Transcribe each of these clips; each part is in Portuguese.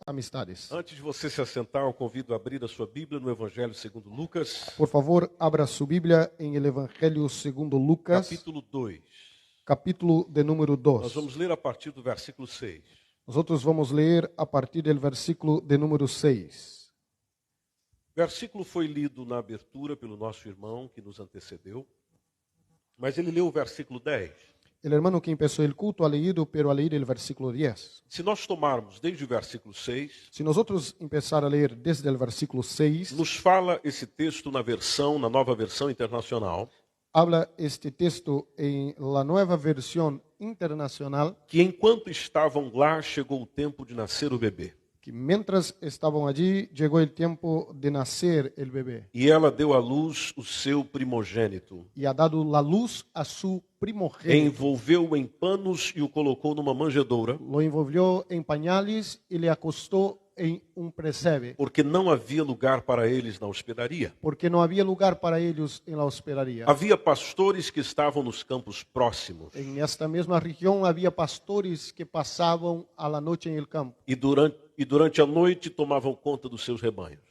amistades. Antes de você se assentar, eu convido a abrir a sua Bíblia no Evangelho segundo Lucas, Por favor, abra su Biblia en el Evangelio segundo Lucas, capítulo 2. capítulo de número Nós 2. vamos ler a partir do versículo 6. Nosotros vamos leer a partir del versículo de número 6. O versículo foi lido na abertura pelo nosso irmão que nos antecedeu, mas ele leu o versículo 10. El hermano que empezó el culto ha leído, pero ha leído el versículo 10. Se nós tomarmos desde o versículo 6, Si nosotros empezar a leer desde el versículo 6, nos fala esse texto na nova versão internacional, habla este texto en la nueva versión internacional, que enquanto estavam lá, chegou o tempo de nascer o bebê. que mientras estaban allí, llegó el tiempo de nacer el bebé. E ela deu à luz o seu primogênito. Y ha dado la luz a su primogénito. Envolveu-o em panos e o colocou numa manjedoura, Lo envolvió en pañales y le acostó en un pesebre, porque não havia lugar para eles na hospedaria. porque no había lugar para ellos en la hospedaría. Havia pastores que estavam nos campos próximos. En esta misma región había pastores que pasaban a la noche en el campo E durante a noite tomavam conta dos seus rebanhos.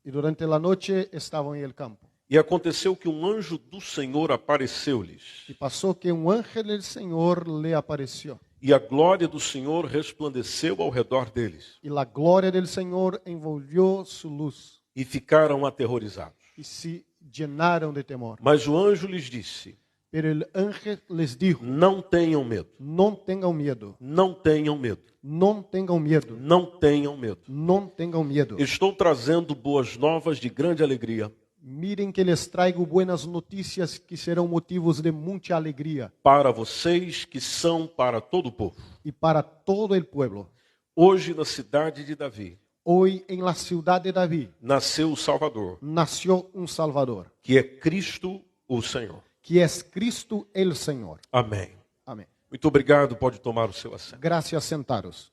y durante la noche estaban en el campo. E aconteceu que um anjo do Senhor apareceu-lhes. Y pasó que un ángel del Señor le apareció E a glória do Senhor resplandeceu ao redor deles. y la gloria del Señor envolvió su luz E ficaram aterrorizados. y se llenaron de temor. Mas o anjo lhes disse: Pero el ángel les dijo: não tenham medo. no tengan miedo, Não tenham medo. no tengan miedo, Não tenham medo. no tengan miedo. Estou trazendo boas novas de grande alegria Miren que les traigo buenas noticias que serão motivos de mucha alegría para vocês que são para todo o povo. y para todo el pueblo. Hoje, na cidade de Davi, Hoy en la ciudad de David nasceu o Salvador, nació un Salvador, que é Cristo o Senhor. que es Cristo el Señor. Amém. Amén. Muito obrigado, pode tomar o seu assento. Gracias, sentaros.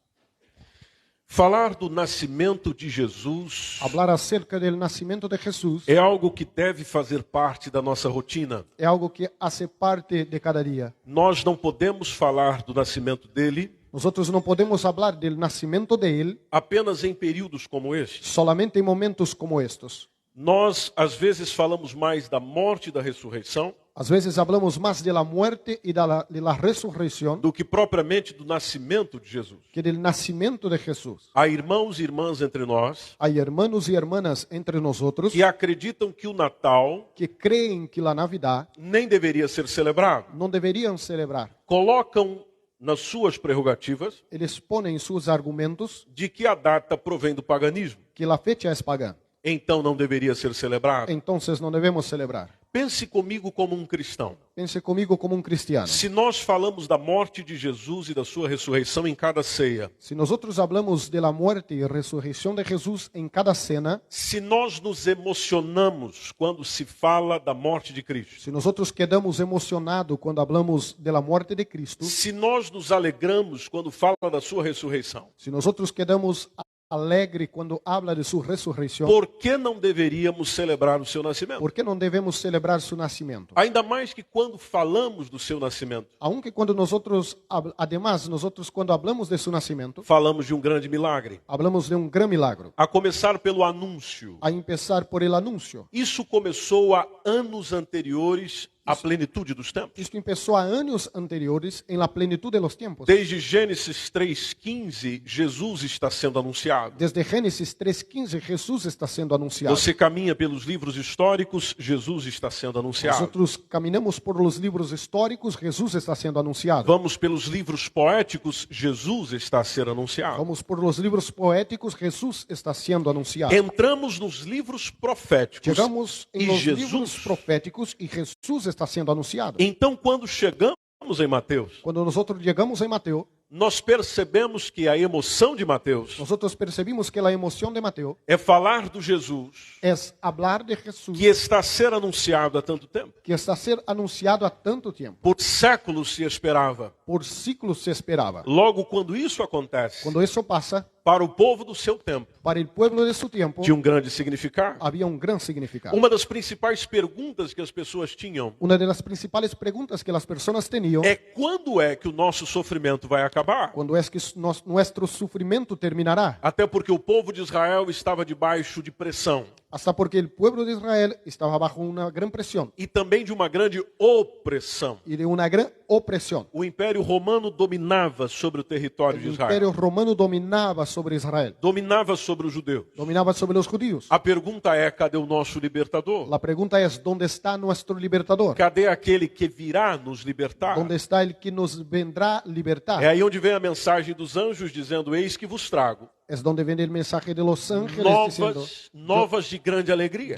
Falar do nascimento de Jesus Hablar acerca del nacimiento de Jesús é algo que deve fazer parte da nossa rotina. es algo que hace parte de cada día. Nós não podemos falar do nascimento dele Nosotros no podemos hablar del nacimiento de Él apenas em períodos como este. solamente en momentos como estos. Nós, às vezes, falamos mais da morte e da ressurreição A veces hablamos más de la muerte y de la resurrección do que propriamente do nascimento de Jesus. que del nacimiento de Jesús. Há irmãos e irmãs entre nós Hay hermanos y hermanas entre nosotros que acreditam que o Natal que creen que la Navidad nem deveria ser celebrado. no deberían celebrar. Colocam nas suas prerrogativas Ellos ponen sus argumentos de que a data provém do paganismo. que la fecha es pagana. Então não deveria ser celebrado. Entonces no debemos celebrar. Pense comigo como um cristão. Pense conmigo como un cristiano. Se nós falamos da morte de Jesus e da sua ressurreição em cada ceia, Si nosotros hablamos de la muerte y resurrección de Jesús en cada cena, se nós nos emocionamos quando se fala da morte de Cristo, si nosotros quedamos emocionados cuando hablamos de la muerte de Cristo, se nós nos alegramos quando fala da sua ressurreição, si nosotros quedamos alegres cuando habla de su resurrección, por que não deveríamos celebrar o seu nascimento? ¿por qué no debemos celebrar su nacimiento? Ainda mais que quando falamos do seu nascimento, Aunque cuando nosotros, además, nosotros cuando hablamos de su nacimiento, falamos de um grande milagre. hablamos de un gran milagro. A começar pelo anúncio. A empezar por el anuncio. Isso começou há anos anteriores à plenitude dos tempos. Esto empezó a años anteriores en la plenitud de los tiempos. Desde Gênesis 3:15, Jesus está sendo anunciado. Desde Génesis 3:15, Jesús está siendo anunciado. Você caminha pelos livros históricos, Jesus está sendo anunciado. Nosotros caminamos por los libros históricos, Jesús está siendo anunciado. Vamos pelos livros poéticos, Jesus está a ser anunciado. Vamos por los libros poéticos, Jesús está siendo anunciado. Entramos nos livros proféticos Llegamos en e los libros Jesus. proféticos y Jesús está siendo anunciado. Então, quando chegamos em Mateus, Cuando nosotros llegamos en Mateo, nós percebemos que a emoção de Mateus nosotros percibimos que la emoción de Mateo é falar do Jesus es hablar de Jesús que está a ser anunciado há tanto tempo. que está a ser anunciado há tanto tiempo. Por séculos se esperava. Por siglos se esperaba. Logo, quando isso acontece, Cuando eso pasa, para o povo do seu tempo, para el pueblo de su tiempo, tinha um grande significado. había un gran significado. Uma das principais perguntas que as pessoas tinham Una de las principales preguntas que las personas tenían é quando é que o nosso sofrimento vai acabar? cuando es que nuestro sufrimiento terminará. Até porque o povo de Israel estava debaixo de pressão Hasta porque el pueblo de Israel estaba bajo una gran presión e também de uma grande opressão. y de una gran opresión. O Império Romano dominava sobre o território de El Israel, imperio romano dominaba sobre Israel, dominava sobre os judeus. dominaba sobre los judíos. A pergunta é: cadê o nosso libertador? La pregunta es, ¿dónde está nuestro libertador? Cadê aquele que virá nos libertar? ¿Dónde está el que nos vendrá libertar? É aí onde vem a mensagem dos anjos dizendo: eis que vos trago Es donde viene el mensaje de los ángeles diciendo, novas de grande alegria.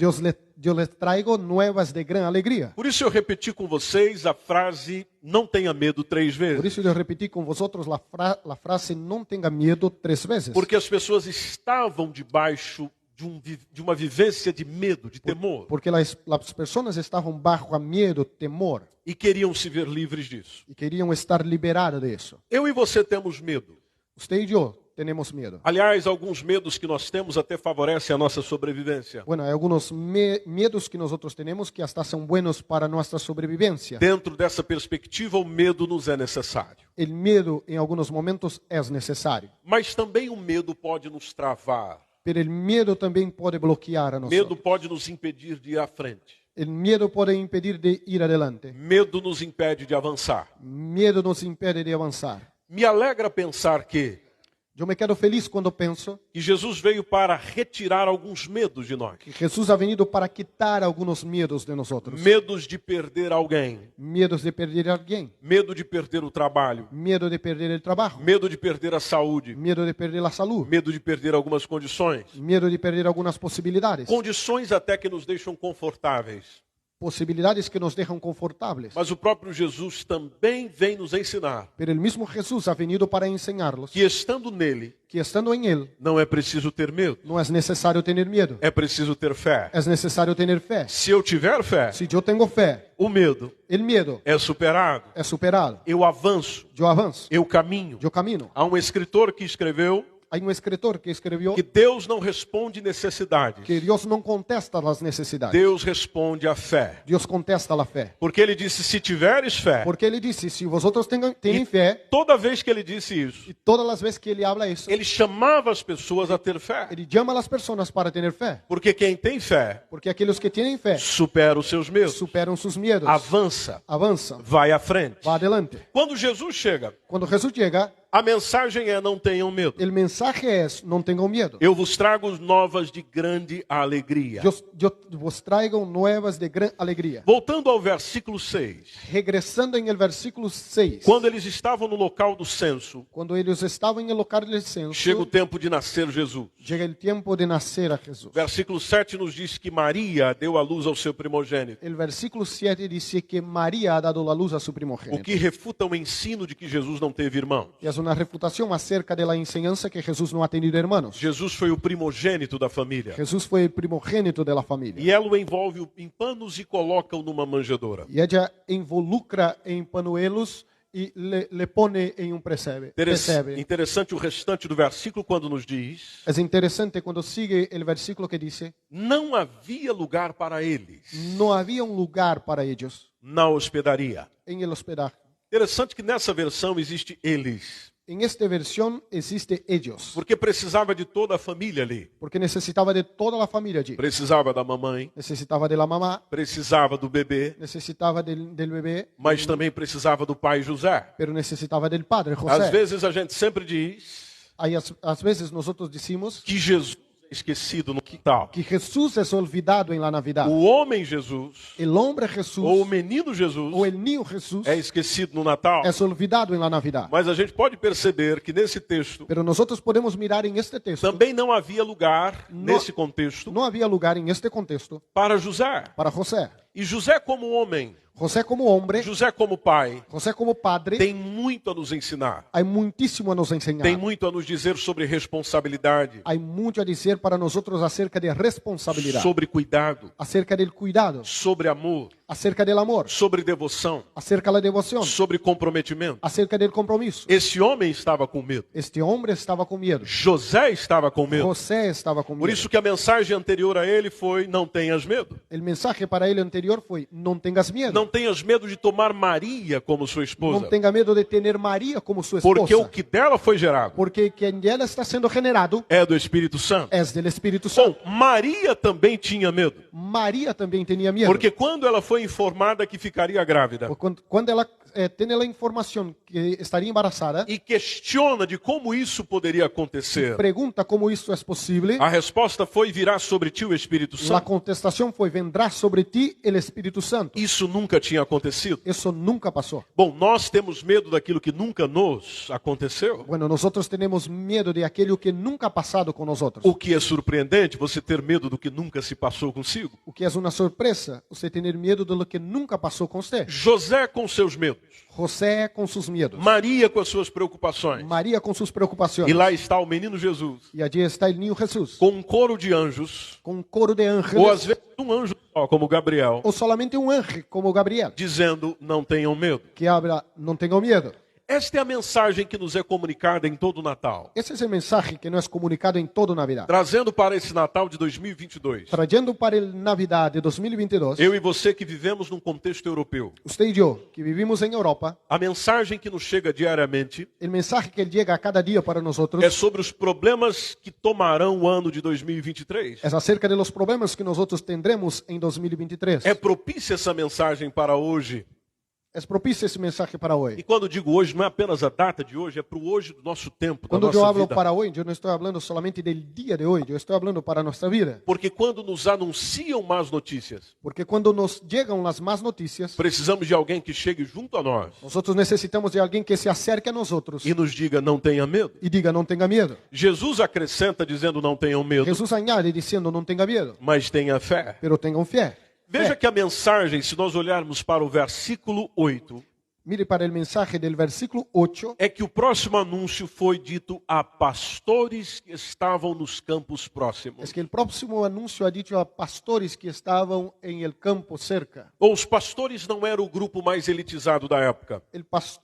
yo les traigo nuevas de gran alegría. Por isso eu repeti com vocês a frase: não tenha medo 3 Por vezes. eso yo repetí con vosotros la frase, no tenga miedo 3 veces. Porque as pessoas estavam debaixo de uma vivência de medo, de temor, Porque las personas estaban bajo a miedo, temor, e queriam se ver livres disso. y querían estar liberadas de eso. Eu e você temos medo. Usted y yo tenemos miedo. Aliás, alguns medos que nós temos até favorecem a nossa sobrevivência. Bueno, hay algunos miedos que nosotros tenemos que hasta son buenos para nuestra sobrevivencia. Dentro dessa perspectiva, o medo nos é necessário. El miedo en algunos momentos es necesario, Mas também o medo pode nos travar. pero el miedo también puede bloquear a Medo nosotros. pode nos impedir de ir à frente. El miedo puede impedir de ir adelante. Medo nos impede de avançar. Miedo nos impide de avanzar. Me alegra pensar que Yo me quedo feliz cuando pienso Jesus veio para retirar alguns medos de nós. que Jesús ha venido para quitar algunos miedos de nosotros. Medos de perder alguém. Miedos de perder a alguien, Medo de perder o trabalho. miedo de perder el trabajo, Medo de perder a saúde. miedo de perder la salud, Medo de perder algumas condições. miedo de perder algunas posibilidades, Condições até que nos deixam confortáveis. posibilidades que nos dejan confortables. Mas o próprio Jesus também vem nos ensinar Pero el mismo Jesús ha venido para enseñarlos que estando nele, que estando en Él não é preciso ter medo. no es necesario tener miedo, É preciso ter fé. es necesario tener fe. Se eu tiver fé, Si yo tengo fe, o medo el miedo é superado. es superado. Eu avanço, Yo avanzo, eu caminho. yo camino. Há um escritor que escreveu Hay un escritor que escribió que Deus não responde necessidades. que Dios no contesta las necesidades. Deus responde a fé. Dios contesta la fe. Porque ele disse: se tiveres fé. Porque Él dice, si vosotros tienen E fe, toda vez que ele disse isso, y todas las veces que Él habla eso, ele chamava as pessoas a ter fé. Él llama a las personas para tener fe. Porque quem tem fé Porque aquellos que tienen fe supera os seus medos, superan sus miedos, avança, avanzan, vai à frente. va adelante. Quando Jesus chega, Cuando Jesús llega, a mensagem é: não tenham medo. el mensaje es, no tengan miedo. Eu vos trago novas de grande alegria. Yo vos traigo nuevas de gran alegría. Voltando ao versículo 6. Regresando en el versículo 6, Quando eles estavam no local do censo, cuando ellos estaban en el local del censo, chega o tempo de nascer Jesus. llega el tiempo de nacer a Jesús. Versículo 7 nos diz que Maria deu à luz ao seu primogênito, El versículo 7 dice que María ha dado la luz a su o primogénito. que refuta o ensino de que Jesus não teve irmãos. Y es una refutación acerca de la enseñanza que Jesús no ha tenido hermanos. Jesus foi o primogênito da família. Jesús fue el primogénito de la familia. E ela o envolve em panos e coloca-o numa manjedoura. Y ella involucra en panuelos y le pone en un pesebre. Interessante o restante do versículo quando nos diz: Es interesante cuando sigue el versículo que dice, não havia lugar para eles no había un lugar para ellos na hospedaria. en el hospedaje. Interessante que nessa versão existe eles, En esta versión existe ellos, porque precisava de toda a família ali. porque necesitaba de toda la familia allí. Precisava da mamãe, Necesitaba de la mamá, precisava do bebê, necesitaba del bebé, mas também precisava do pai José. pero necesitaba del padre Às José. vezes a gente sempre diz Hay às vezes nosotros decimos que Jesus é esquecido no quintal. que Jesús es olvidado en la Navidad. O homem Jesus, El hombre Jesús ou o menino Jesus, o el niño Jesús é esquecido no Natal. es olvidado en la Navidad. Mas a gente pode perceber que nesse texto Pero nosotros podemos mirar en este texto, também não havia lugar, nesse contexto, no había lugar en este contexto para José. para José. E José como homem, José como hombre, José como pai, José como padre, tem muito a nos ensinar. hay muchísimo a nos enseñar. Tem muito a nos dizer sobre responsabilidade, Hay mucho a decir para nosotros acerca de responsabilidad, sobre cuidado, acerca del cuidado, sobre amor, acerca del amor, sobre devoção, acerca da devoção, sobre comprometimento. acerca del compromisso. Esse homem estava com medo. Este homem estava com medo. José estava com medo. José estava com medo. Por isso que a mensagem anterior a ele foi: não tenhas medo. O mensaje para ele anterior foi: não tenhas medo. Não tenhas medo de tomar Maria como sua esposa. Não tenha medo de ter Maria como sua esposa. Porque o que dela foi gerado Porque quem dela está sendo generado é do Espírito Santo. é do Espírito Santo. Bom, Maria também tinha medo. Maria também tinha medo. Porque quando ela foi informada que ficaria grávida Quando ela tem a informação que estaria embaraçada e questiona de como isso poderia acontecer, pergunta como isso é possível, a resposta foi: virá sobre ti o Espírito a Santo. contestação foi: vendrá sobre ti o Espírito Santo. Isso nunca tinha acontecido. Isso nunca passou. Bom, nós temos medo daquilo que nunca nos aconteceu. Bueno, nós temos medo de aquilo que nunca ha passado com nós. O que é surpreendente, você ter medo do que nunca se passou consigo. O que é uma surpresa, você ter medo do que nunca passou com você. José com seus medos. José com seus medos. Maria com as suas preocupações. Maria com suas preocupações. E lá está o menino Jesus, E allí está o niño Jesus. com um coro de anjos, Com um coro de ángeles. ou às vezes um anjo só, como Gabriel, Ou solamente um anjo, como Gabriel. dizendo: não tenham medo. Que habla: não tenham medo. Esta é a mensagem que nos é comunicada em todo o Natal, Esse é o mensagem que nos é comunicado em toda a Navidad. trazendo para esse Natal de 2022. Trayendo para a Navidad de 2022, Eu e você que vivemos num contexto europeu, usted e eu, que vivimos em Europa, a mensagem que nos chega diariamente o mensagem que chega a cada dia para nós é sobre os problemas que tomarão o ano de 2023. é acerca de los problemas que nós tendremos em 2023. É propícia essa mensagem para hoje. É propício esse mensagem para E hoje. quando digo hoje, não é apenas a data de hoje, é para o hoje do nosso tempo, da Quando eu nossa hablo vida. para hoje, eu não estou falando solamente do dia de hoje, eu estou falando para a nossa vida. Porque quando nos anunciam más notícias, Porque quando nos chegam as más notícias, precisamos de alguém que chegue junto a nós nós necessitamos de alguém que se acerque a nós e nos diga: não tenha medo. e diga: não tenha medo. Jesus acrescenta dizendo: não tenham medo, Jesus añade dizendo: não tenha medo, mas tenha fé. pero tenham fé. Veja que a mensagem, se nós olharmos para o versículo 8, Mire para o mensagem do versículo 8, é que o próximo anúncio foi dito a pastores que estavam nos campos próximos. é que o próximo anúncio ha dicho a pastores que estavam em el campo cerca. Ou os pastores não eram o grupo mais elitizado da época.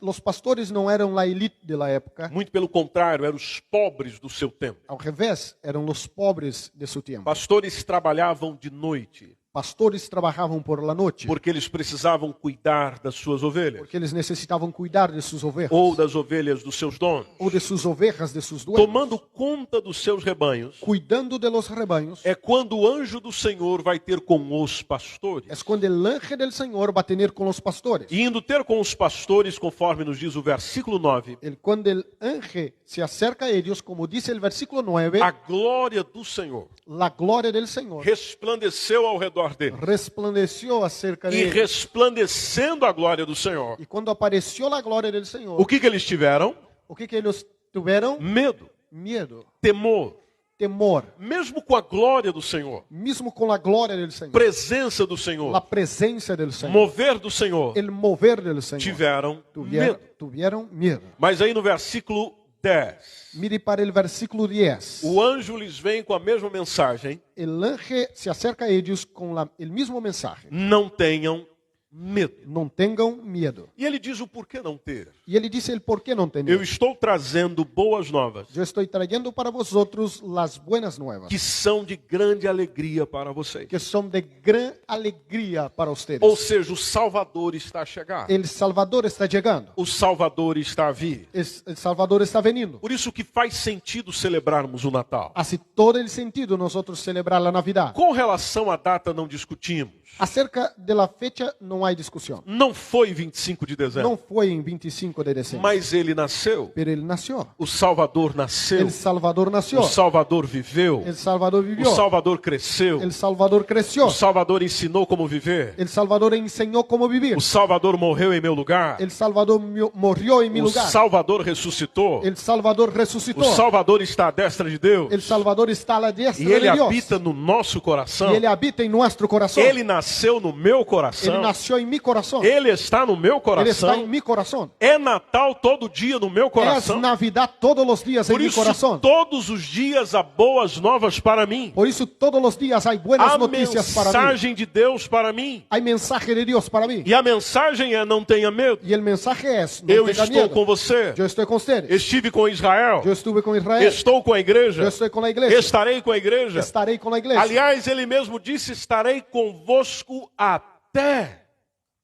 Los pastores não eram a elite de la época, Muito pelo contrário, eram os pobres do seu tempo. ao revés, eram os pobres de seu tempo. Pastores trabalhavam de noite, Pastores trabalhavam por la noite, porque eles precisavam cuidar das suas ovelhas, porque eles necessitavam cuidar de suas ovelhas, ou das ovelhas dos seus donos, ou de suas ovelhas de seus dueños, tomando conta dos seus rebanhos. cuidando de los rebanhos. É quando o anjo do Senhor vai ter com os pastores. É quando o anjo del Senhor va a tener con los pastores. E indo ter com os pastores, conforme nos diz o versículo 9, Quando o anjo se acerca a eles, como diz o versículo 9, a glória do Senhor la glória del Senhor resplandeceu ao redor dele. resplandeceu acerca de E eles. resplandecendo a glória do Senhor, E quando apareceu a glória del Senhor, o que eles tiveram? o que eles tiveram? Medo, Medo, temor. temor. Mesmo com a glória do Senhor, Mesmo com a glória del Senhor, presença do a Senhor, presença del Senhor, mover do Senhor, el mover del Senhor, tiveram medo. tuvieron medo. Mas aí no versículo 10, Mire para o versículo 10. o anjo lhes vem com a mesma mensagem: El anjo se acerca a ellos con el mismo mensaje. não tenham medo. Não tenham medo. E ele diz o porquê não ter. E ele disse el por qué não ter Eu medo. estou trazendo boas novas, Eu estou trayendo para vosotros las buenas nuevas, que são de grande alegria para vocês. que são de gran alegria para ustedes. Ou seja, o Salvador está a chegar. El Salvador está chegando. O Salvador está a vir. El Salvador está venindo. Por isso que faz sentido celebrarmos o Natal. Hace todo el sentido nosotros celebrar la Navidad. Com relação à data, não discutimos. Acerca de la fecha não há discussão. Não foi 25 de dezembro, Não foi em 25 de dezembro. mas ele nasceu. Pero ele nasceu. O Salvador nasceu. El Salvador nasceu. O Salvador viveu. El Salvador O vivió. Salvador cresceu. El Salvador creció. O Salvador ensinou como viver. El Salvador enseñó cómo vivir. O Salvador morreu em meu lugar. El Salvador murió en mi O lugar. Salvador ressuscitou. El Salvador resucitó. O Salvador está à destra de Deus. El Salvador está a la diestra E ele de Dios. habita no nosso coração. Y Ele habita en nuestro corazón. Ele nasceu no meu coração. Ele nasceu nació en mi corazón. Ele está no meu Él está en coração. mi corazón. É Natal todo dia no meu Es coração. Navidad todos los días en Por mi isso, corazón. todos os dias há boas novas para mim. Por eso todos los días hay buenas Há noticias para mí. mensagem de Deus para mim. Hay mensaje de Dios para mí. E a mensagem é: não tenha medo. Y el mensaje es, no Eu tenga estou miedo. com você. Yo estoy con ustedes. Estive com Israel. Yo estuve con Israel. Estou com a igreja. Yo estoy con la iglesia. Estarei com a igreja. Estaré con la iglesia. Aliás, ele mesmo disse: estarei convosco até.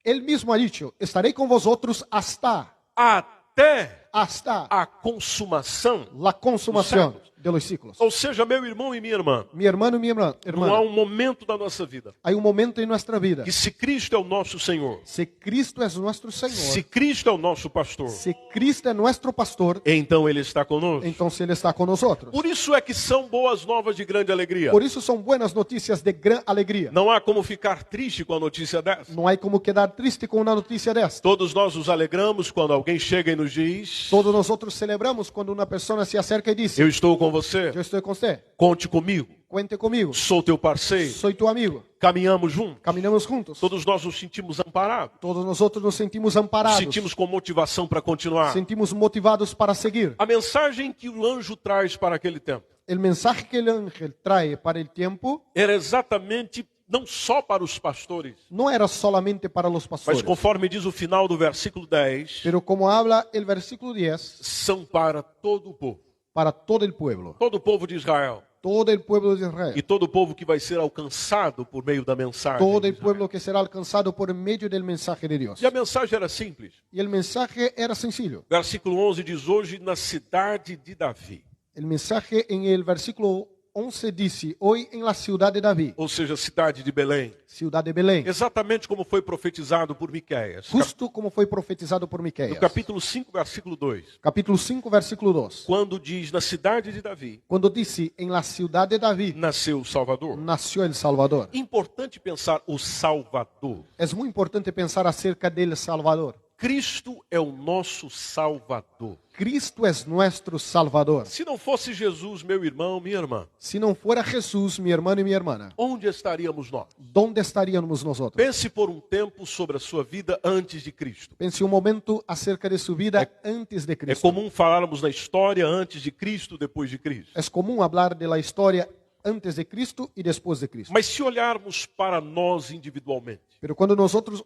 Él mismo ha dicho, estaré con vosotros hasta A consumação. la consumación de los ciclos. Ou seja, meu irmão e minha irmã, Mi hermano y mi não há hermana, um momento da nossa vida hay un momento en nuestra vida. que, se Cristo é o nosso Senhor, Si Cristo es nuestro se Señor, Cristo é o nosso pastor, si Cristo es nuestro pastor, então Ele está conosco. entonces Él está con nosotros. Por isso é que são boas novas de grande alegria. Por eso son buenas noticias de gran alegría. Não há como ficar triste com a notícia dessa. No hay como quedar triste con una noticia de esta. Todos nós nos alegramos quando alguém chega e nos diz: Todos nosotros celebramos cuando una persona se acerca y dice, eu estou com você, yo estoy con usted, conte comigo, cuente conmigo, sou teu parceiro, soy tu amigo, caminhamos juntos. caminamos juntos. Todos nós nos sentimos amparados, Todos nosotros nos sentimos nos amparados, sentimos com motivação para continuar. sentimos motivados para seguir. A mensagem que o anjo traz para aquele tempo El mensaje que el ángel trae para el tiempo era exatamente não só para os pastores, no era solamente para los mas pastores, conforme diz o final do versículo 10, pero como habla el versículo 10, são para todo o povo. para todo el pueblo, Todo o povo de Israel. todo el pueblo de E Israel, todo o povo que vai ser alcançado por meio da mensagem. todo de el Israel. pueblo que será alcanzado por medio del mensaje de Dios. E a mensagem era simples. Y el mensaje era sencillo. Versículo 11 diz: hoje na cidade de Davi. El mensaje en el versículo 11 dice, hoy en la ciudad de David, Ou seja, cidade de Belém. ciudad de Belén, Exatamente como foi profetizado por Miqueias. justo como fue profetizado por No Miqueias. capítulo 5, versículo 2. Capítulo 5, versículo 2. Quando diz: na cidade de Davi Cuando dice, en la ciudad de David nasceu o Salvador. nació el Salvador. Importante pensar o Salvador. Es muy importante pensar acerca del Salvador. Cristo é o nosso Salvador. Cristo es nuestro Salvador. Se não fosse Jesus, meu irmão, minha irmã, Si no fuera Jesús, mi hermano y mi hermana, onde estaríamos nós? ¿dónde estaríamos nosotros? Pense por um tempo sobre a sua vida antes de Cristo. Pense un momento acerca de su vida antes de É Cristo. comum falarmos na história antes de Cristo, depois de Cristo. Es común hablar de la historia antes de Cristo y después de Cristo. Mas se olharmos para nós individualmente, Pero cuando nosotros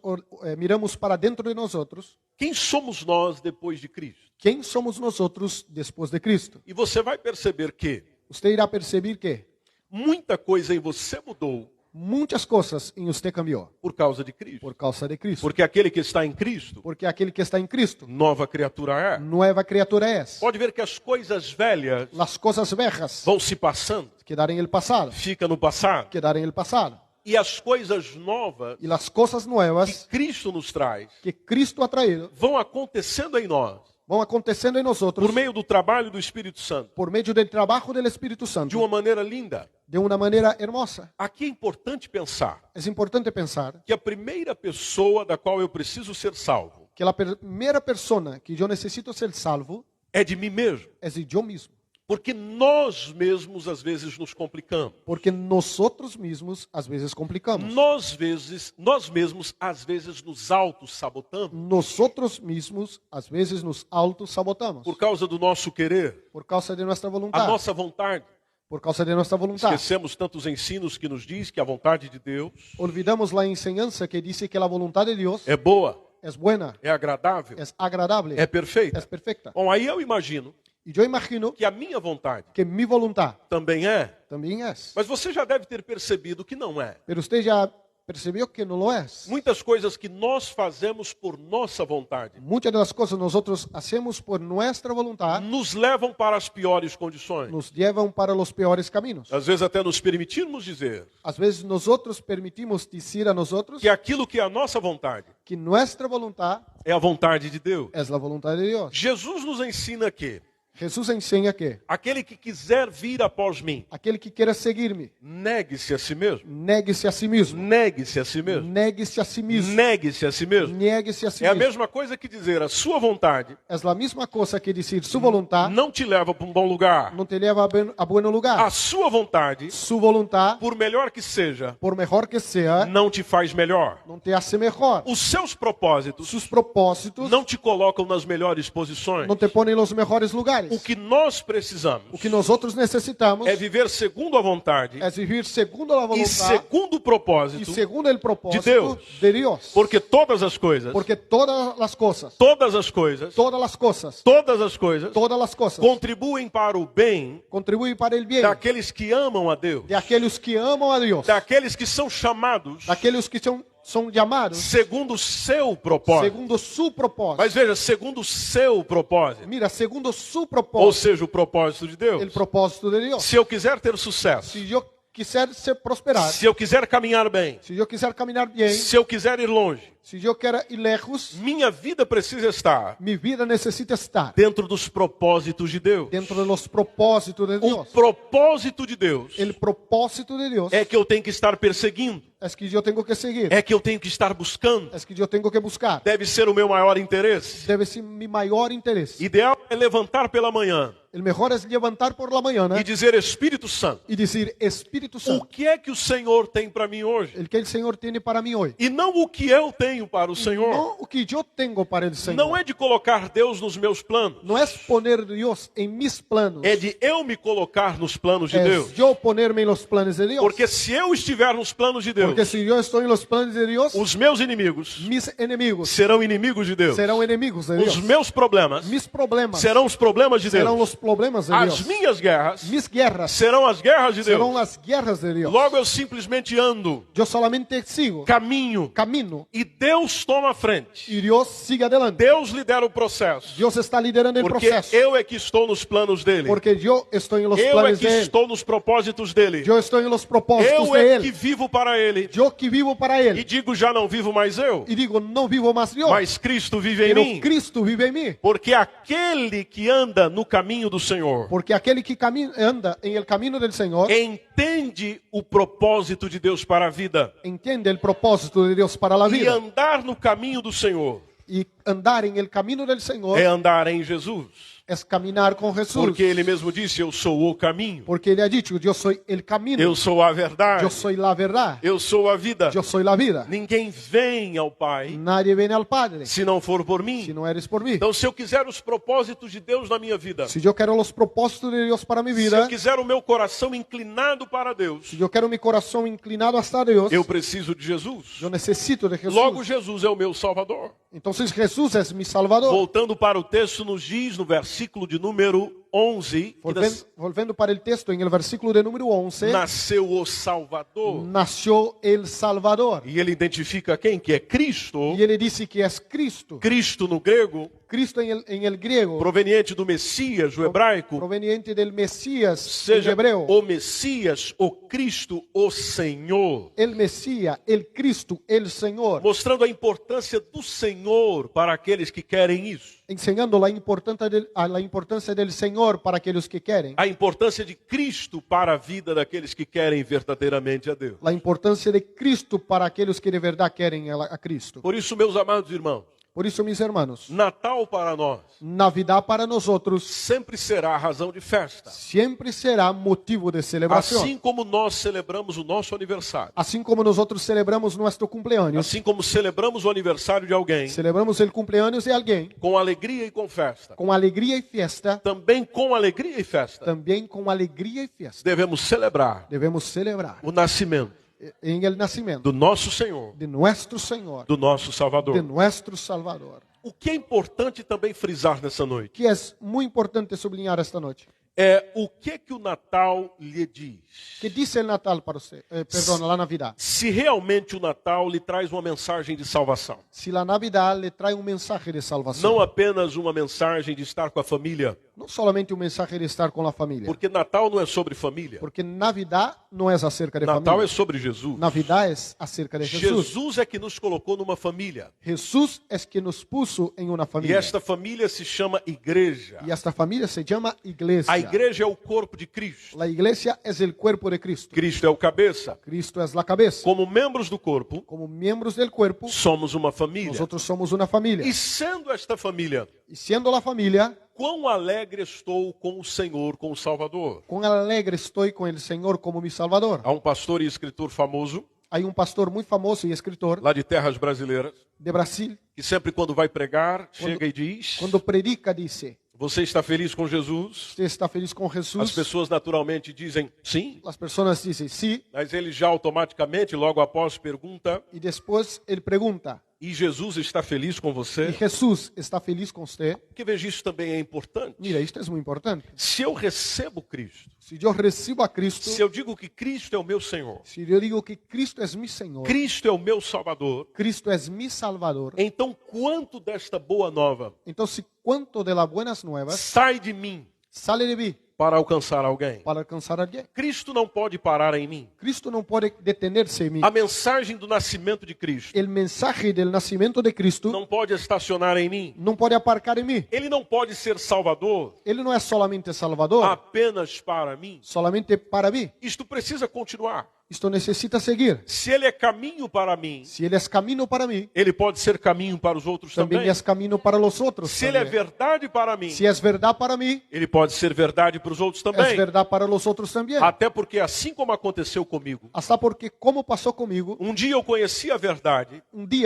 miramos para dentro de nosotros, quem somos nós depois de Cristo? ¿quién somos nosotros después de Cristo? E você vai perceber que Usted irá a percibir que muita coisa em você mudou muchas cosas en usted cambió por causa de Cristo. por causa de Cristo. Porque aquele que está em Cristo, Porque aquel que está en Cristo, nova criatura é. nueva criatura es. Pode ver que as coisas velhas Las cosas viejas vão se passando, quedarán en el pasado, fica no passado. quedarán en el pasado. E as coisas novas Y las cosas que nuevas Cristo nos traz que Cristo ha traído vão acontecendo em nós van aconteciendo en nosotros por meio do trabalho do Espírito Santo, por medio del trabajo del Espíritu de Santo uma maneira linda. de una manera hermosa. Aqui é importante pensar Es importante pensar que a primeira pessoa da qual eu preciso ser salvo que la primera persona que yo necesito ser salvo é de mim mesmo. es de yo mismo. Porque nós mesmos às vezes nos complicamos. Porque nosotros mismos às vezes complicamos. Nós mesmos às vezes nos auto-sabotamos Nosotros mismos às vezes nos autossabotamos. por causa do nosso querer, Por causa de nuestra a voluntad. nossa vontade. Por causa de nuestra voluntad. Esquecemos tantos ensinos que nos diz que a vontade de Deus Olvidamos la enseñanza que dice que la voluntad de Dios é boa, es buena, é agradável, es agradable, é perfeita. es perfecta. Bom, aí eu imagino Y yo imagino que a minha vontade que mi voluntad também é, también es. mas você já deve ter percebido que não é. Pero usted ya percibió que no lo es. Muitas coisas que nós fazemos por nossa vontade Muchas de las cosas nosotros hacemos por nuestra voluntad nos levam para as piores condições. nos llevan para los peores caminos. Às vezes até nos permitirmos dizer A veces nosotros permitimos decir a nosotros que aquilo que é a nossa vontade que nuestra voluntad é a vontade de Deus. es la voluntad de Dios. Jesus nos ensina que Jesus ensina que aquele que quiser vir após mim, aquele que queira seguir-me, negue-se a si mesmo. negue-se a si mesmo. Negue-se a si mesmo. Negue-se a si mesmo. Negue-se a si mesmo. Negue-se a si É a mesmo. mesma coisa que dizer a sua vontade É a mesma coisa que dizer sua vontade não te leva para um bom lugar. não te leva a bom lugar. A sua vontade, Sua vontade, por melhor que seja, por melhor que seja, não te faz melhor. não te hace melhor. Os seus propósitos Seus propósitos não te colocam nas melhores posições. não te põem nos melhores lugares. O que nós precisamos O que nós outros necessitamos é viver segundo a vontade é viver segundo a e vontade segundo o e propósito, segundo o propósito de Deus. de Deus. porque todas as coisas, Porque todas as coisas, todas as coisas, todas as coisas, todas as coisas todas as coisas contribuem para o bem contribuem para o bem daqueles que amam a Deus, de aqueles que amam a Deus, daqueles que são chamados daqueles que são chamados segundo o seu propósito. segundo seu propósito. Mas veja, segundo o seu propósito. Mira, segundo seu Ou propósito, seja, o propósito de Deus. o propósito de Deus. Se eu quiser ter sucesso, Se eu quiser ser prosperar, se eu quiser caminhar bem, se eu quiser caminhar bem, se eu quiser ir longe, se eu quero ir lejos, minha vida precisa estar minha vida necessita estar dentro dos propósitos de Deus. dentro dos propósitos de O Deus. propósito de Deus O propósito de Deus é que eu tenho que estar perseguindo, é que eu tenho que seguir, é que eu tenho que estar buscando, é que eu tenho que buscar. deve ser o meu maior interesse. Deve ser meu maior interesse. Ideal é levantar pela manhã O melhor é levantar por la manhã e dizer: Espírito Santo, e dizer: Espírito o Santo, que é que o Senhor tem para mim hoje? o que o Senhor tem para mim hoje. E não o que eu tenho para o Senhor. Não o que eu tenho para o Senhor. Não é de colocar Deus nos meus planos, Não é poner Deus em mis planos. é de eu me colocar nos planos de É Deus. eu poner-me nos planos de Deus. Porque se eu estiver nos planos de Deus, Porque se eu estou nos planos de Deus, os meus inimigos mis inimigos serão inimigos de Deus. serão inimigos de Deus. Os meus problemas Mis problemas serão os problemas de serão Deus. os problemas de As Deus. minhas guerras Mis guerras serão as guerras de serão Deus. as guerras de Deus. Logo eu simplesmente ando, Eu solamente sigo, caminho, camino e Deus toma a frente. e Deus siga adelante. Deus lidera o processo. Deus está liderando o Porque processo. eu é que estou nos planos dele. Porque eu estou nos Eu é planos que de Ele. estou nos propósitos dele. Eu estou nos propósitos Eu de é Ele. que vivo para ele. Eu que vivo para E Ele. digo, já não vivo mais eu, E digo, não vivo mais eu. mas Cristo vive em Pero mim. Cristo vive em mim. Porque aquele que anda no caminho do Senhor Porque aquele que anda em el camino del Senhor entende o propósito de Deus para a vida. entende el propósito de Deus para la E vida. andar no caminho do Senhor E andar em el camino del Senhor é andar em Jesus. é caminhar com Jesus. Porque ele mesmo disse: Eu sou o caminho, Porque Ele ha dicho, eu sou el camino. eu sou a verdade, Eu sou la verdade. eu sou a vida. Eu sou la vida. Ninguém vem ao Pai Nadie vem al Padre se não for por se mim. não eres por mim. Então, se eu quiser os propósitos de Deus na minha vida, Se eu quero os propósitos de Deus para minha se eu vida, quiser o meu coração inclinado para Deus, se eu quero meu coração inclinado hasta Deus, eu preciso de Jesus. eu necessito de Jesus. Logo, Jesus é o meu Salvador. Então, Jesus é meu Salvador. Voltando para o texto, nos diz no versículo de número 11, que Volvendo para o texto, em el versículo de número 11, nasceu o Salvador. nació el Salvador. E ele identifica quem? Que é Cristo. E ele disse que é Cristo. Cristo no grego, Cristo em el griego, proveniente do Messias, o hebraico, proveniente del Mesías seja en hebreo. o Messias, o Cristo, o Senhor. El Mesías, el Cristo, el Senhor. Mostrando a importância do Senhor para aqueles que querem isso. Enseñando la importancia del Senhor para aqueles que querem. A importância de Cristo para a vida daqueles que querem verdadeiramente a Deus. A importância de Cristo para aqueles que de verdade querem a Cristo. Por isso, meus amados irmãos, Por isso, meus irmãos, Natal para nós Navidad para nós sempre será razão de festa. sempre será motivo de celebração. Assim como nós celebramos o nosso aniversário, Assim como nós celebramos nosso cumpleaños, assim como celebramos o aniversário de alguém, celebramos o cumpleaños de alguém com alegria e com festa, com alegria e festa, também com alegria e festa, também com alegria e festa. devemos celebrar Devemos celebrar o nascimento em el nacimiento do nosso Senhor, de nosso Senhor, do nosso de Salvador. nosso Salvador. O que é importante também frisar nessa noite Que é muito importante sublinhar esta noite. é o que o Natal lhe diz. Que diz o Natal para você? Perdão, a Navidad. Se realmente o Natal lhe traz uma mensagem de salvação. Se a Navidad lhe traz mensagem de salvação. Não apenas uma mensagem de estar com a família, No solamente un mensaje de estar con la familia. Porque Natal não é sobre família. Porque Navidad no es acerca de Natal familia. é sobre Jesus. Navidad es acerca de Jesús. Jesus é que nos colocou numa família. Jesús es quien nos puso en una E familia. esta família se chama igreja. Y esta familia se llama iglesia. A igreja é o corpo de Cristo. La iglesia es el cuerpo de Cristo. Cristo é o cabeça. Cristo es la cabeza. Como membros do corpo, Como miembros del cuerpo, somos uma família. nosotros somos una familia. E sendo esta família, Y siendo la familia, quão alegre estou com o Senhor, com o Salvador. cuán alegre estoy con el Señor como mi Salvador. Há um pastor e escritor famoso, Hay un pastor muy famoso y escritor lá de terras brasileiras, de Brasil, que sempre quando vai pregar, chega e diz: cuando predica dice, Você está feliz com Jesus? ¿usted está feliz con As Jesús? pessoas naturalmente dizem sim, Las personas dicen sí, mas ele já automaticamente, logo após, pergunta: y después él pregunta, E Jesus está feliz com ¿y você? Jesús está feliz con usted? Porque veja, isso também é importante. Mira, esto es muy importante. Se eu recebo Cristo, Si yo recibo a Cristo, se eu digo que Cristo é o meu Senhor, si yo digo que Cristo es mi Señor, Cristo é o meu Salvador, Cristo es mi Salvador, então quanto desta boa nova entonces cuánto de las buenas nuevas sai de mim sale de mí para alcançar alguém? para alcanzar a alguien? Cristo não pode parar em mim. Cristo no puede detenerse en mí. A mensagem do nascimento de Cristo El mensaje del nacimiento de Cristo não pode estacionar em mim. no puede aparcar en mí. Ele não pode ser Salvador Él no es solamente Salvador, apenas para mim. solamente para mí. Isto precisa continuar. Esto necesita seguir. Se ele é caminho para mim, Si Él es camino para mí, ele pode ser caminho para os outros también também. es camino para los otros. Se ele é también. verdade para mim, Si es verdad para mí, ele pode ser verdade para os outros es também. verdad para los otros también. Até porque assim como aconteceu comigo, Hasta porque, como pasó conmigo, um dia eu conheci a verdade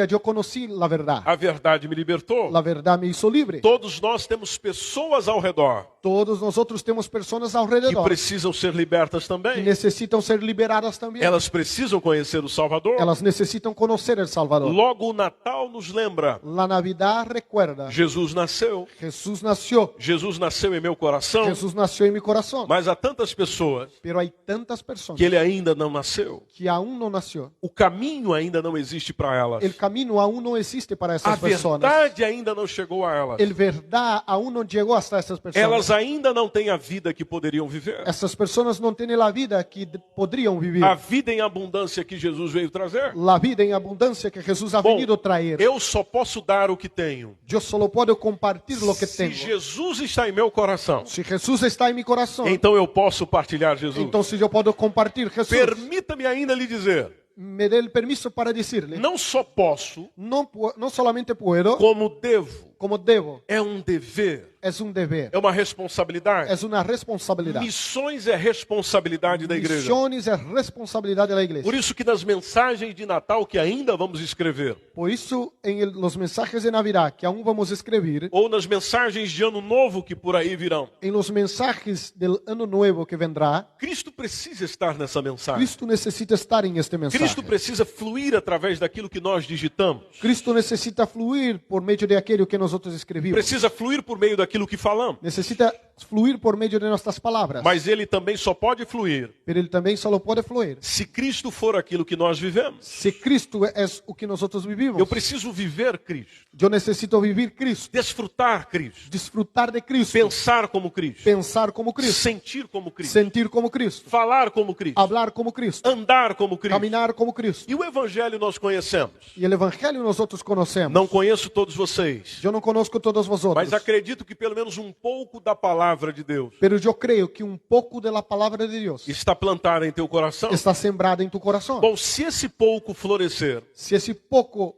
yo conocí la verdade me libertou. La verdad me hizo libre. Todos nós temos pessoas ao redor Todos nosotros tenemos personas que alrededor precisam ser libertas que também. necesitan ser liberadas también. Elas precisam conhecer o Salvador. Ellas necesitan conocer el Salvador. Logo o Natal nos lembra: La Navidad recuerda, Jesus nasceu. Jesús nació. Jesus nasceu em meu coração, Jesús nació en mi corazón. mas há tantas pessoas Pero hay tantas personas que ele ainda não nasceu. que aún no nació. O caminho ainda não existe para elas. El camino aún no existe para A esas personas. verdade ainda não chegou a elas. El verdad aún no llegó hasta esas personas. Elas ainda não têm a vida que poderiam viver. Essas pessoas não têm a vida que poderiam viver. A vida em abundância que Jesus veio trazer. A vida em abundância que Jesus ha Bom, venido traer. eu só posso dar o que tenho. Eu só posso compartilhar o que Se tenho. Jesus está em meu coração, Se Jesus está em meu coração, então eu posso partilhar Jesus. então eu posso compartilhar Jesus. Permita-me ainda lhe dizer, Me dê o permiso para dizer-lhe, não só posso, não solamente puedo, como devo. como devo. É um dever, É deber. é uma responsabilidade. É uma responsabilidade. Missões é responsabilidade da igreja. Missões é responsabilidade da igreja. Por isso que nas mensagens de Natal que ainda vamos escrever, Por isso, em los mensajes de Navidad que aún vamos a escrever, ou nas mensagens de Ano Novo que por aí virão, em los mensajes del ano nuevo que vendrá, Cristo precisa estar nessa mensagem. Cristo necessita estar em este mensaje. Cristo precisa fluir através daquilo que nós digitamos. Cristo necessita fluir por meio de aquilo que nós escrevemos. Precisa fluir por meio daquilo que falamos. Necessita fluir por meio de nossas palavras. Mas ele também só pode fluir Mas ele também só pode fluir se Cristo for aquilo que nós vivemos. se Cristo é o que nós vivimos. Eu preciso viver Cristo, Eu necessito viver Cristo, desfrutar Cristo, desfrutar de Cristo, pensar como Cristo, pensar como Cristo, sentir como Cristo, sentir como Cristo, falar como Cristo, hablar como Cristo, andar como Cristo. caminar como Cristo. E o Evangelho nós conhecemos. E o evangelho nós conhecemos. Não conheço todos vocês, Eu não conosco todos vosotros, mas acredito que pelo menos um pouco da palavra de Deus pero eu creio que pouco da palavra de Deus está plantada em teu coração. está sembrada em tu coração. Bom, se esse pouco florescer Se esse pouco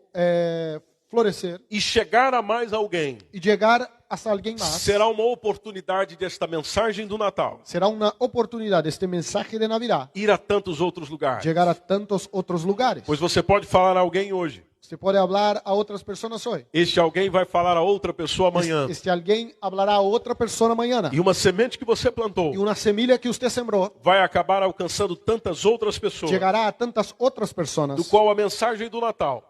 florescer e chegar a mais alguém, e chegar a alguém mais, será uma oportunidade desta mensagem do Natal será uma oportunidade este mensaje de Navidad ir a tantos outros lugares. chegar a tantos outros lugares. Pois você pode falar a alguém hoje. Você pode falar a outras pessoas hoje. Este alguém vai falar a outra pessoa amanhã. Este alguém falará a outra pessoa amanhã. E uma semente que você plantou E uma semilha que você sembrou vai acabar alcançando tantas outras pessoas, chegará a tantas outras pessoas, do qual a mensagem do Natal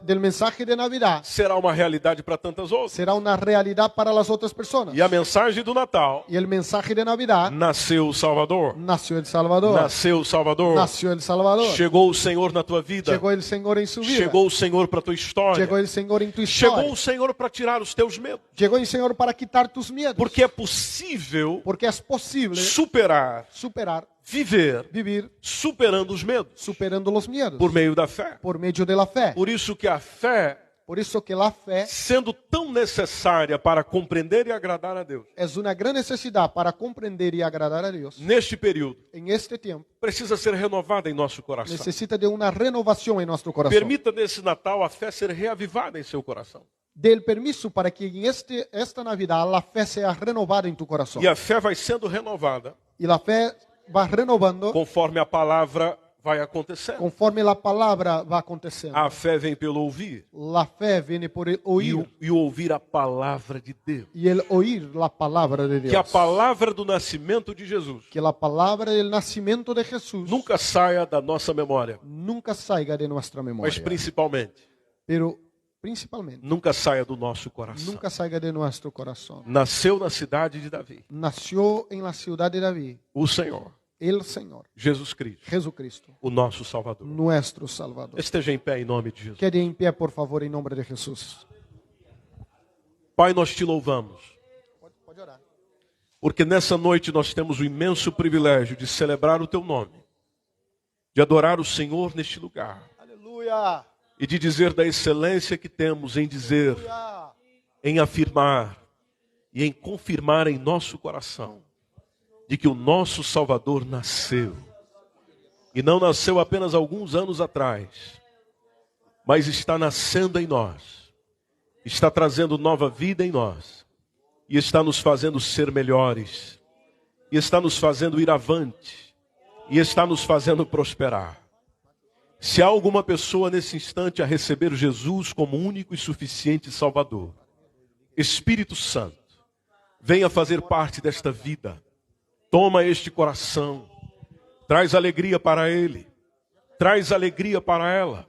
del mensaje de Navidad será uma realidade para tantas outras. será una realidad para las otras personas. E a mensagem do Natal, Y el mensaje de Navidad, nasceu o Salvador. nació el Salvador. Nasceu o Salvador. Nació el Salvador. Chegou o Senhor na tua vida. Llegó el Señor en su vida. Chegou o Senhor para a tua história. Llegó el Señor en tu Chegou historia. o Senhor para tirar os teus medos. Llegó el Señor para quitar tus miedos. Porque é possível Porque es posible superar, superar, viver, vivir superando os medos superando los miedos por meio da fé. por medio de la fe. Por isso que a fé, Por eso que la fe sendo tão necessária para compreender e agradar a Deus, es una gran necesidad para comprender y agradar a Dios. neste período, En este tiempo precisa ser renovada em nosso coração. necesita de una renovación en nuestro corazón. Permita nesse Natal a fé ser reavivada em seu coração. Dê el permiso para que en esta Navidad la fe sea renovada en tu corazón. E a fé vai sendo renovada Y la fe va renovando conforme a palavra vai acontecendo. conforme la palabra va aconteciendo. A fé vem pelo ouvir. La fe viene por el E oír o ouvir a palavra de Deus. y el oír la palabra de Dios. Que a palavra do nascimento de Jesus Que la palabra del nacimiento de Jesús nunca saia da nossa memória, nunca salga de nuestra mas memoria. principalmente Pero principalmente nunca saia do nosso coração. nunca salga de nuestro corazón. Nasceu na cidade de Davi Nació en la ciudad de David o Senhor, el Señor, Jesus Cristo, Jesucristo, o nosso Salvador. nuestro Salvador. Esteja em pé em nome de Jesus. Quede en pie, por favor, en nombre de Jesús. Pai, nós te louvamos, Pode orar. porque nessa noite nós temos o imenso privilégio de celebrar o teu nome, de adorar o Senhor neste lugar Aleluya. e de dizer da excelência que temos em dizer, Aleluya. em afirmar e em confirmar em nosso coração de que o nosso Salvador nasceu. E não nasceu apenas alguns anos atrás, mas está nascendo em nós, está trazendo nova vida em nós, e está nos fazendo ser melhores, e está nos fazendo ir avante, e está nos fazendo prosperar. Se há alguma pessoa nesse instante a receber Jesus como único e suficiente Salvador, Espírito Santo, venha fazer parte desta vida. Toma este coração, traz alegria para ele, traz alegria para ela.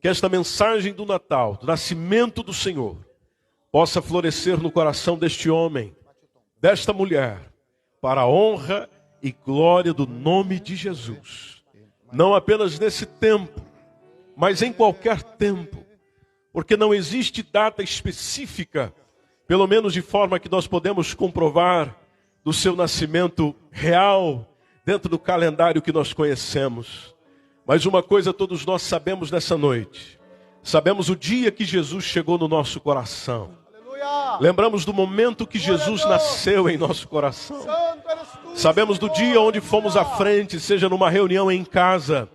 Que esta mensagem do Natal, do nascimento do Senhor, possa florescer no coração deste homem, desta mulher, para a honra e glória do nome de Jesus. Não apenas nesse tempo, mas em qualquer tempo, porque não existe data específica, pelo menos de forma que nós podemos comprovar, do seu nascimento real, dentro do calendário que nós conhecemos. Mas uma coisa todos nós sabemos nessa noite. Sabemos o dia que Jesus chegou no nosso coração. Aleluya. Lembramos do momento que Jesus nasceu em nosso coração. Santo eres tú, Sabemos do dia onde fomos à frente, seja numa reunião em casa,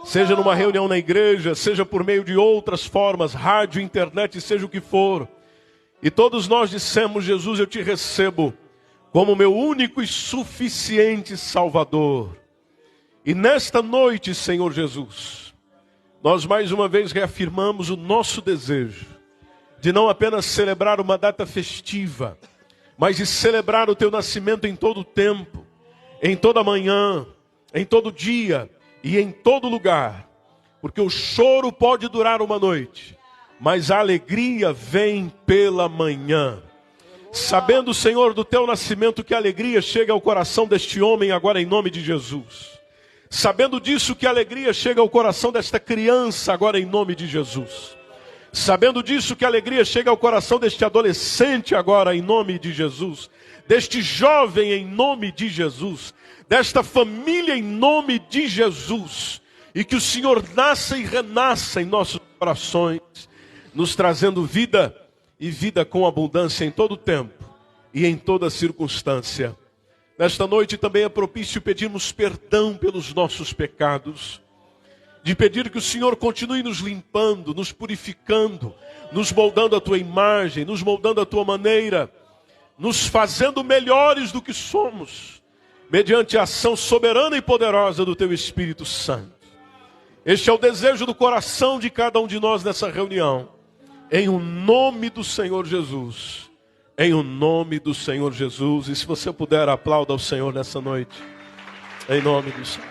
seja numa reunião na igreja, seja por meio de outras formas, rádio, internet, seja o que for. E todos nós dissemos, Jesus, eu te recebo como meu único e suficiente Salvador. E nesta noite, Senhor Jesus, nós mais uma vez reafirmamos o nosso desejo de não apenas celebrar uma data festiva, mas de celebrar o teu nascimento em todo o tempo, em toda manhã, em todo dia e em todo lugar. Porque o choro pode durar uma noite, mas a alegria vem pela manhã. Sabendo, Senhor, do teu nascimento, que a alegria chega ao coração deste homem agora em nome de Jesus. Sabendo disso, que a alegria chega ao coração desta criança agora em nome de Jesus. Sabendo disso, que a alegria chega ao coração deste adolescente agora em nome de Jesus. Deste jovem em nome de Jesus. Desta família em nome de Jesus. E que o Senhor nasça e renasça em nossos corações, nos trazendo vida e vida com abundância em todo tempo e em toda circunstância. Nesta noite também é propício pedirmos perdão pelos nossos pecados, de pedir que o Senhor continue nos limpando, nos purificando, nos moldando a tua imagem, nos moldando a tua maneira, nos fazendo melhores do que somos, mediante a ação soberana e poderosa do teu Espírito Santo. Este é o desejo do coração de cada um de nós nessa reunião. Em o nome do Senhor Jesus. Em o nome do Senhor Jesus. E se você puder, aplauda ao Senhor nessa noite. Em nome do Senhor.